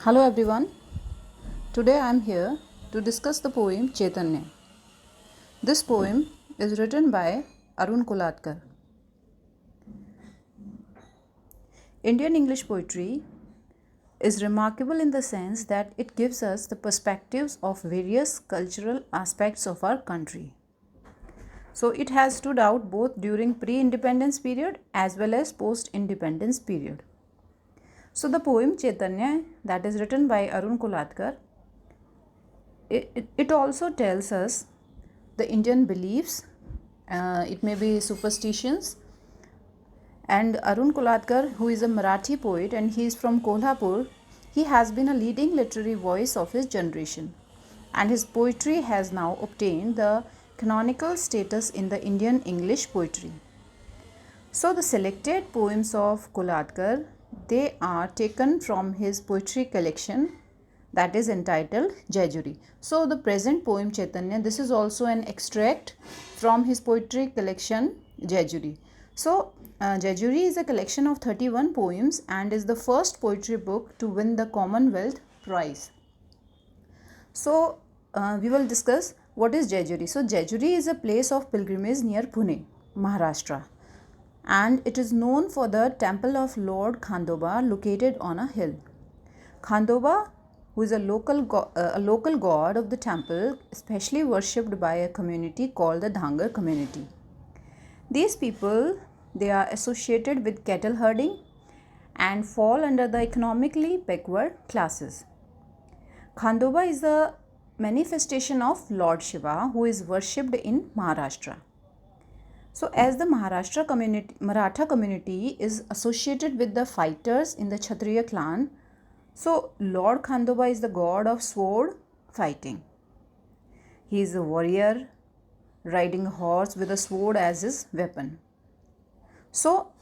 Hello everyone. Today I am here to discuss the poem Chaitanya. This poem is written by Arun Kolatkar. Indian English poetry is remarkable in the sense that it gives us the perspectives of various cultural aspects of our country. So it has stood out both during pre-independence period as well as post-independence period. So the poem Chaitanya, that is written by Arun Kolatkar, it also tells us the Indian beliefs, it may be superstitions. And Arun Kolatkar, who is a Marathi poet and he is from Kolhapur, he has been a leading literary voice of his generation. And his poetry has now obtained the canonical status in the Indian English poetry. So the selected poems of Kolatkar, they are taken from his poetry collection that is entitled Jejuri. So the present poem Chaitanya, this is also an extract from his poetry collection Jejuri. So Jejuri is a collection of 31 poems and is the first poetry book to win the Commonwealth Prize. So we will discuss what is Jejuri. So Jejuri is a place of pilgrimage near Pune, Maharashtra, and it is known for the temple of Lord Khandoba located on a hill. Khandoba, who is a local god of the temple, especially worshipped by a community called the Dhangar community. These people, they are associated with cattle herding and fall under the economically backward classes. Khandoba is a manifestation of Lord Shiva who is worshipped in Maharashtra. So as the Maratha community is associated with the fighters in the Kshatriya clan, so Lord Khandoba is the god of sword fighting. He is a warrior riding a horse with a sword as his weapon. So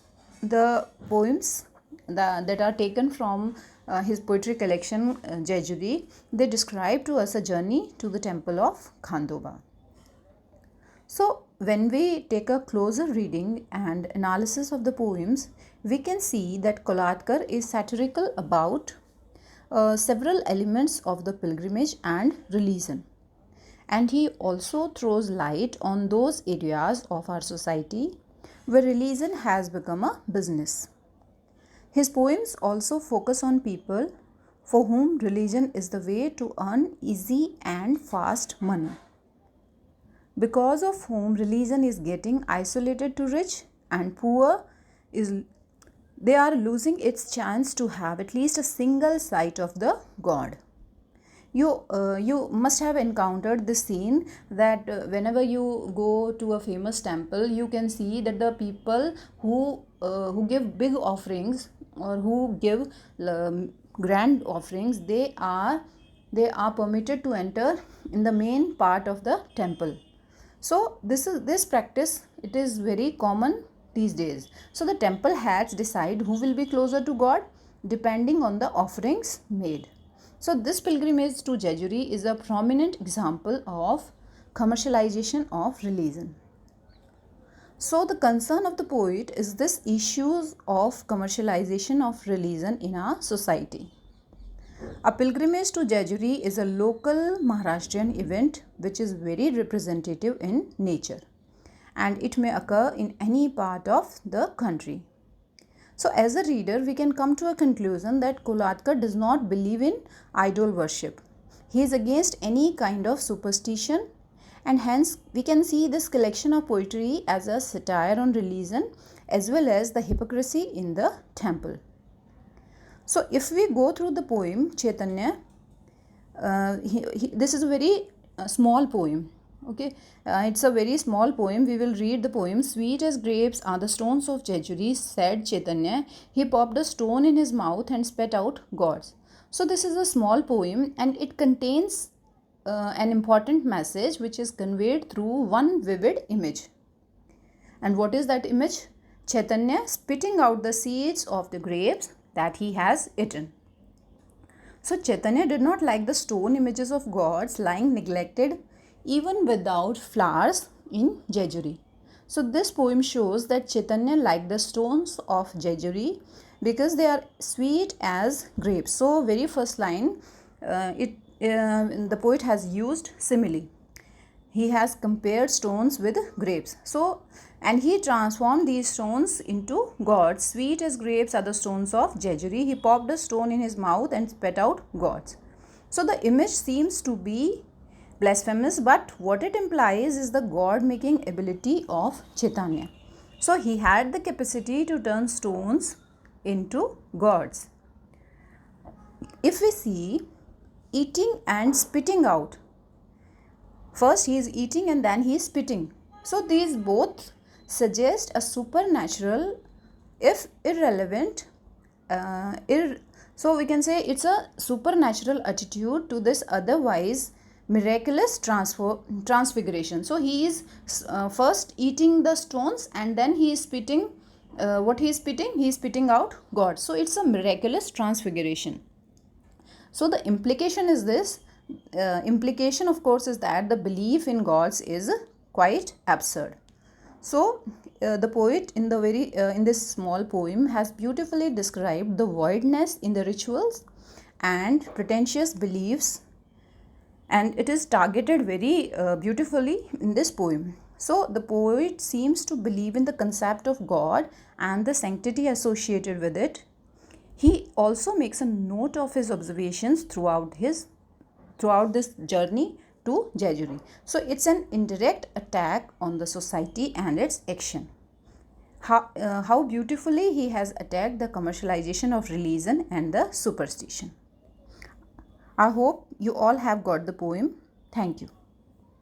the poems that are taken from his poetry collection Jejuri, they describe to us a journey to the temple of Khandoba. So when we take a closer reading and analysis of the poems, we can see that Kolatkar is satirical about several elements of the pilgrimage and religion. And he also throws light on those areas of our society where religion has become a business. His poems also focus on people for whom religion is the way to earn easy and fast money, because of whom religion is getting isolated to rich and poor they are losing its chance to have at least a single sight of the God. You must have encountered this scene that whenever you go to a famous temple, you can see that the people who give big offerings or who give grand offerings, they are permitted to enter in the main part of the temple. So this practice, it is very common these days. So the temple heads decide who will be closer to God depending on the offerings made. So this pilgrimage to Jejuri is a prominent example of commercialization of religion. So the concern of the poet is this issues of commercialization of religion in our society. A pilgrimage to Jejuri is a local Maharashtrian event which is very representative in nature, and it may occur in any part of the country. So as a reader, we can come to a conclusion that Kolatkar does not believe in idol worship. He is against any kind of superstition, and hence we can see this collection of poetry as a satire on religion as well as the hypocrisy in the temple. So if we go through the poem Chaitanya, this is a very small poem. Okay, it's a very small poem. We will read the poem. Sweet as grapes are the stones of Jejuri, said Chaitanya. He popped a stone in his mouth and spat out gods. So this is a small poem and it contains an important message which is conveyed through one vivid image. And what is that image? Chaitanya spitting out the seeds of the grapes that he has eaten. So Chaitanya did not like the stone images of gods lying neglected even without flowers in Jejuri. So this poem shows that Chaitanya liked the stones of Jejuri because they are sweet as grapes. So very first line, the poet has used simile. He has compared stones with grapes. So, and he transformed these stones into gods. Sweet as grapes are the stones of jejuri. He popped a stone in his mouth and spat out gods. So the image seems to be blasphemous, but what it implies is the god making ability of Chaitanya. So he had the capacity to turn stones into gods. If we see eating and spitting out, first he is eating and then he is spitting. So these both suggest a supernatural, if irrelevant, so we can say it's a supernatural attitude to this otherwise miraculous transfiguration. So he is first eating the stones and then he is spitting. What he is spitting? He is spitting out God. So it's a miraculous transfiguration. So the implication is this. Implication, of course, is that the belief in gods is quite absurd. So the poet in this small poem has beautifully described the voidness in the rituals and pretentious beliefs, and it is targeted very beautifully in this poem. So the poet seems to believe in the concept of God and the sanctity associated with it. He also makes a note of his observations throughout this journey to Jejuri. So it's an indirect attack on the society and its action. How beautifully he has attacked the commercialization of religion and the superstition. I hope you all have got the poem. Thank you.